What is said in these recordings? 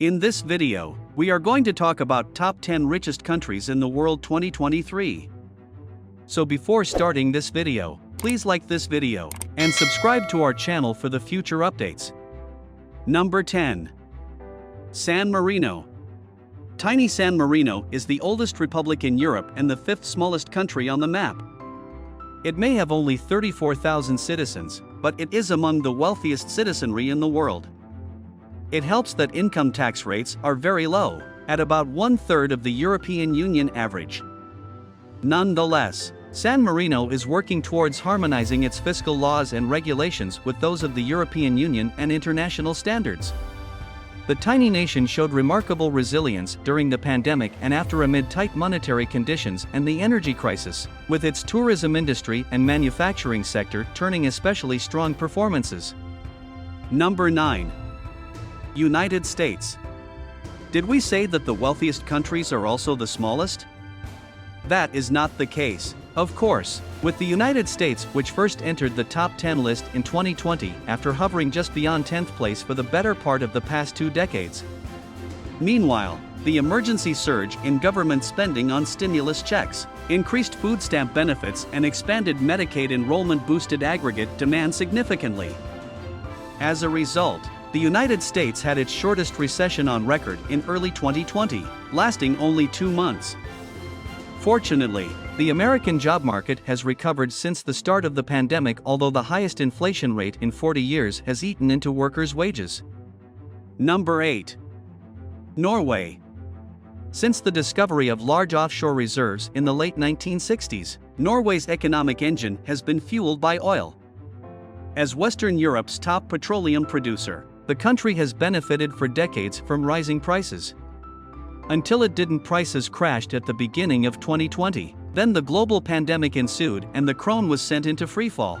In this video, we are going to talk about top 10 richest countries in the world 2023. So before starting this video, please like this video and subscribe to our channel for the future updates. Number 10. San Marino. Tiny San Marino is the oldest republic in Europe and the fifth smallest country on the map. It may have only 34,000 citizens, but it is among the wealthiest citizenry in the world. It helps that income tax rates are very low, at about 1/3 of the European Union average. Nonetheless, San Marino is working towards harmonizing its fiscal laws and regulations with those of the European Union and international standards. The tiny nation showed remarkable resilience during the pandemic and after amid tight monetary conditions and the energy crisis, with its tourism industry and manufacturing sector turning especially strong performances. Number 9. United States. Did we say that the wealthiest countries are also the smallest? That is not the case, of course, with the United States, which first entered the top 10 list in 2020 after hovering just beyond 10th place for the better part of the past 2 decades. Meanwhile, the emergency surge in government spending on stimulus checks, increased food stamp benefits, and expanded Medicaid enrollment boosted aggregate demand significantly. As a result, the United States had its shortest recession on record in early 2020, lasting only 2 months. Fortunately, the American job market has recovered since the start of the pandemic, although the highest inflation rate in 40 years has eaten into workers' wages. Number 8. Norway. Since the discovery of large offshore reserves in the late 1960s, Norway's economic engine has been fueled by oil. As Western Europe's top petroleum producer, the country has benefited for decades from rising prices. Until it didn't, prices crashed at the beginning of 2020. Then the global pandemic ensued and the krone was sent into freefall.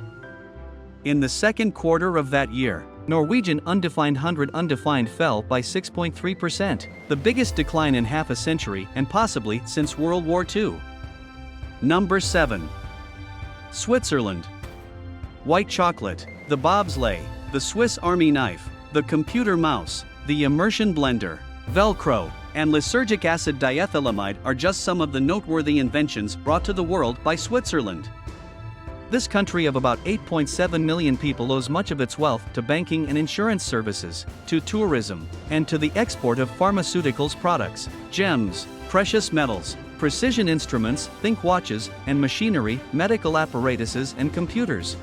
In the second quarter of that year, Norwegian undefined 100 undefined fell by 6.3%, the biggest decline in half a century and possibly since World War II. Number 7. Switzerland. White chocolate, the bobsleigh, the Swiss Army knife, the computer mouse, the immersion blender, Velcro, and lysergic acid diethylamide are just some of the noteworthy inventions brought to the world by Switzerland. This country of about 8.7 million people owes much of its wealth to banking and insurance services, to tourism, and to the export of pharmaceuticals products, gems, precious metals, precision instruments, think watches, and machinery, medical apparatuses, and computers.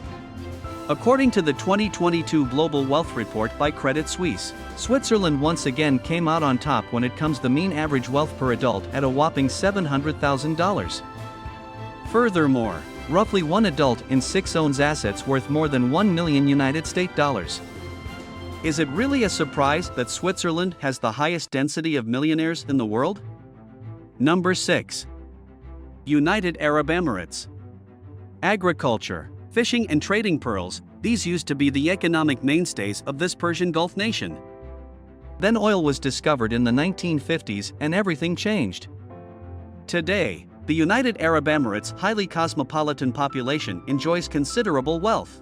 According to the 2022 Global Wealth Report by Credit Suisse, Switzerland once again came out on top when it comes to mean average wealth per adult at a whopping $700,000. Furthermore, roughly 1 adult in 6 owns assets worth more than $1 million United States dollars. Is it really a surprise that Switzerland has the highest density of millionaires in the world? Number 6. United Arab Emirates. Agriculture, fishing and trading pearls, these used to be the economic mainstays of this Persian Gulf nation. Then oil was discovered in the 1950s and everything changed. Today, the United Arab Emirates' highly cosmopolitan population enjoys considerable wealth.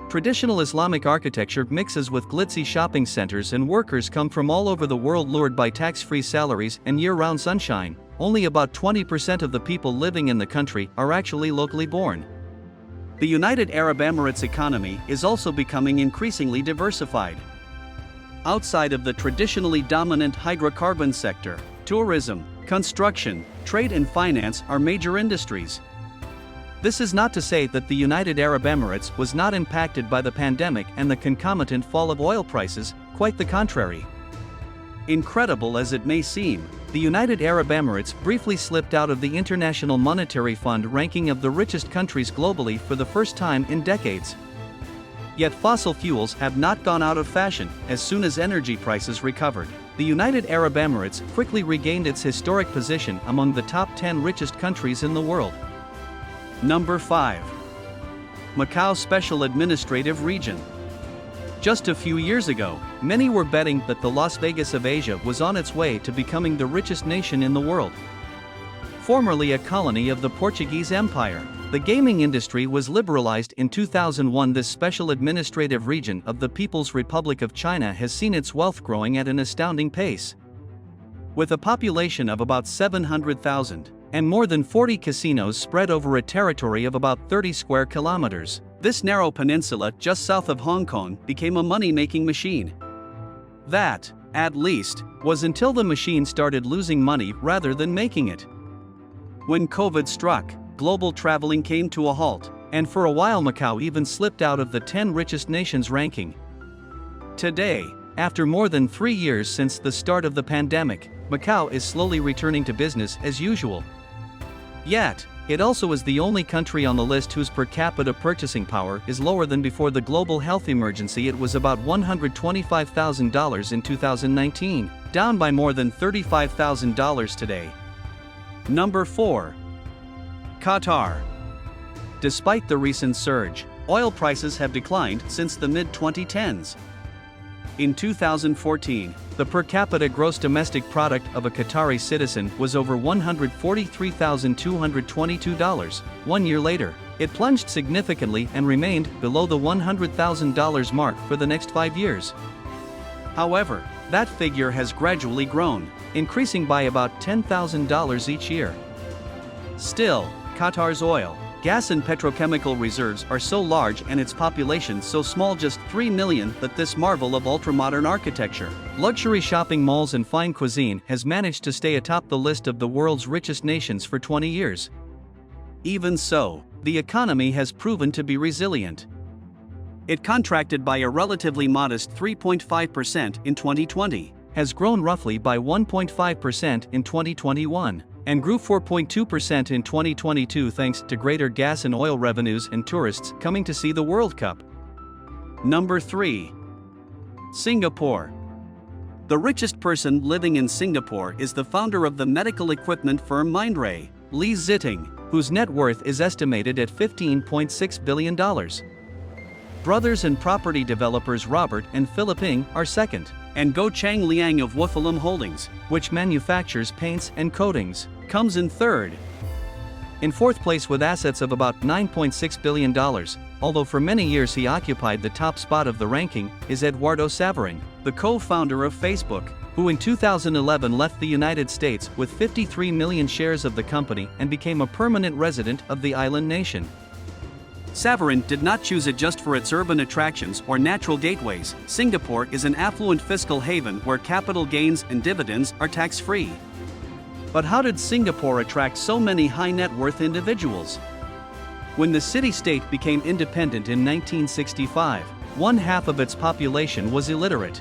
Traditional Islamic architecture mixes with glitzy shopping centers and workers come from all over the world lured by tax-free salaries and year-round sunshine. Only about 20% of the people living in the country are actually locally born. The United Arab Emirates economy is also becoming increasingly diversified. Outside of the traditionally dominant hydrocarbon sector, tourism, construction, trade and finance are major industries. This is not to say that the United Arab Emirates was not impacted by the pandemic and the concomitant fall of oil prices, quite the contrary. Incredible as it may seem, the United Arab Emirates briefly slipped out of the International Monetary Fund ranking of the richest countries globally for the first time in decades. Yet fossil fuels have not gone out of fashion. As soon as energy prices recovered, the United Arab Emirates quickly regained its historic position among the top 10 richest countries in the world. Number 5. Macau Special Administrative Region. Just a few years ago, many were betting that the Las Vegas of Asia was on its way to becoming the richest nation in the world. Formerly a colony of the Portuguese Empire, The gaming industry was liberalized in 2001. This special administrative region of the People's Republic of China has seen its wealth growing at an astounding pace. With a population of about 700,000 and more than 40 casinos spread over a territory of about 30 square kilometers, this narrow peninsula just south of Hong Kong became a money-making machine. That, at least, was until the machine started losing money rather than making it. When COVID struck, global traveling came to a halt, and for a while Macau even slipped out of the 10 richest nations ranking. Today, after more than 3 years since the start of the pandemic, Macau is slowly returning to business as usual. Yet, it also is the only country on the list whose per capita purchasing power is lower than before the global health emergency. It was about $125,000 in 2019, down by more than $35,000 today. Number 4. Qatar. Despite the recent surge, oil prices have declined since the mid-2010s. In 2014, the per capita gross domestic product of a Qatari citizen was over $143,222. 1 year later, it plunged significantly and remained below the $100,000 mark for the next 5 years. However, that figure has gradually grown, increasing by about $10,000 each year. Still, Qatar's oil, gas and petrochemical reserves are so large and its population so small, just 3 million, that this marvel of ultramodern architecture, luxury shopping malls and fine cuisine has managed to stay atop the list of the world's richest nations for 20 years. Even so, the economy has proven to be resilient. It contracted by a relatively modest 3.5% in 2020, has grown roughly by 1.5% in 2021, and grew 4.2% in 2022 thanks to greater gas and oil revenues and tourists coming to see the World Cup. Number 3. Singapore. The richest person living in Singapore is the founder of the medical equipment firm Mindray, Lee Zitting, whose net worth is estimated at $15.6 billion. Brothers and property developers Robert and Philip Ng are second, and Go Chang Liang of Wufalam Holdings, which manufactures paints and coatings, comes in third. In fourth place with assets of about $9.6 billion, although for many years he occupied the top spot of the ranking, is Eduardo Saverin, the co-founder of Facebook, who in 2011 left the United States with 53 million shares of the company and became a permanent resident of the island nation. Saverin did not choose it just for its urban attractions or natural gateways. Singapore is an affluent fiscal haven where capital gains and dividends are tax-free. But how did Singapore attract so many high-net-worth individuals? When the city-state became independent in 1965, 1/2 of its population was illiterate.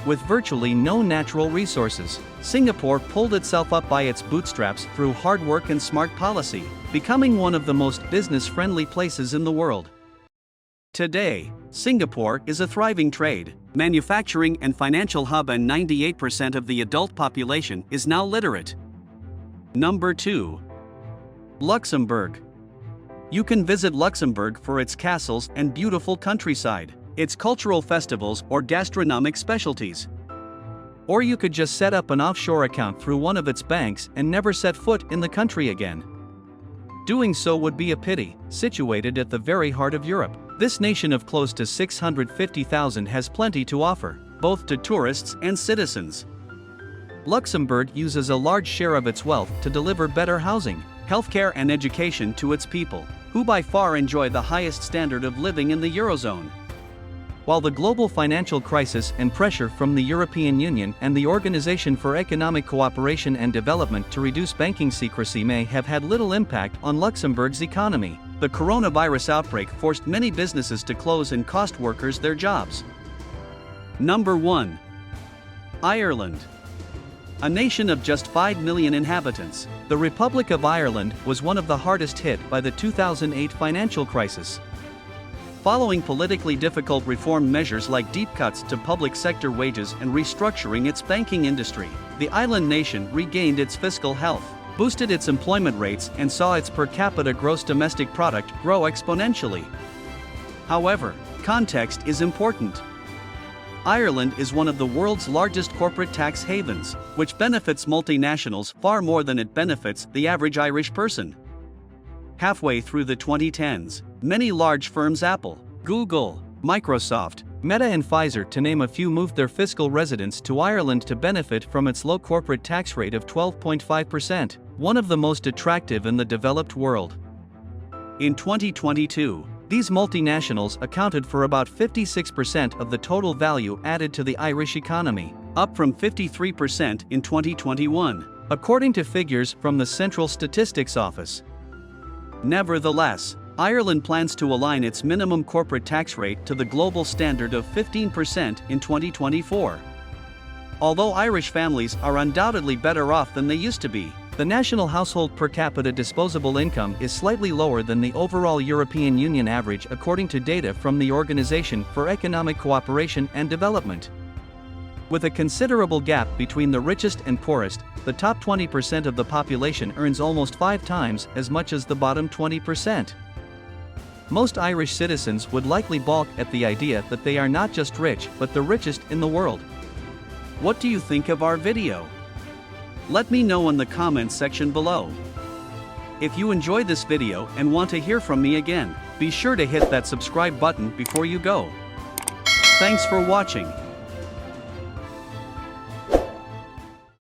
With virtually no natural resources, Singapore pulled itself up by its bootstraps through hard work and smart policy, becoming one of the most business-friendly places in the world. Today, Singapore is a thriving trade, manufacturing and financial hub, and 98% of the adult population is now literate. Number 2. Luxembourg. You can visit Luxembourg for its castles and beautiful countryside, its cultural festivals or gastronomic specialties. Or you could just set up an offshore account through one of its banks and never set foot in the country again. Doing so would be a pity. Situated at the very heart of Europe, this nation of close to 650,000 has plenty to offer, both to tourists and citizens. Luxembourg uses a large share of its wealth to deliver better housing, healthcare and education to its people, who by far enjoy the highest standard of living in the Eurozone. While the global financial crisis and pressure from the European Union and the Organization for Economic Cooperation and Development to reduce banking secrecy may have had little impact on Luxembourg's economy, the coronavirus outbreak forced many businesses to close and cost workers their jobs. Number 1. Ireland. A nation of just 5 million inhabitants, the Republic of Ireland was one of the hardest hit by the 2008 financial crisis. Following politically difficult reform measures like deep cuts to public sector wages and restructuring its banking industry, the island nation regained its fiscal health, boosted its employment rates, and saw its per capita gross domestic product grow exponentially. However, context is important. Ireland is one of the world's largest corporate tax havens, which benefits multinationals far more than it benefits the average Irish person. Halfway through the 2010s, many large firms Apple, Google, Microsoft, Meta and Pfizer to name a few moved their fiscal residence to Ireland to benefit from its low corporate tax rate of 12.5%, one of the most attractive in the developed world. In 2022, these multinationals accounted for about 56% of the total value added to the Irish economy, up from 53% in 2021, according to figures from the Central Statistics Office. Nevertheless, Ireland plans to align its minimum corporate tax rate to the global standard of 15% in 2024. Although Irish families are undoubtedly better off than they used to be, the national household per capita disposable income is slightly lower than the overall European Union average according to data from the Organization for Economic Cooperation and Development. With a considerable gap between the richest and poorest, the top 20% of the population earns almost 5 times as much as the bottom 20%. Most Irish citizens would likely balk at the idea that they are not just rich but the richest in the world. What do you think of our video? Let me know in the comments section below. If you enjoyed this video and want to hear from me again, be sure to hit that subscribe button before you go. Thanks for watching.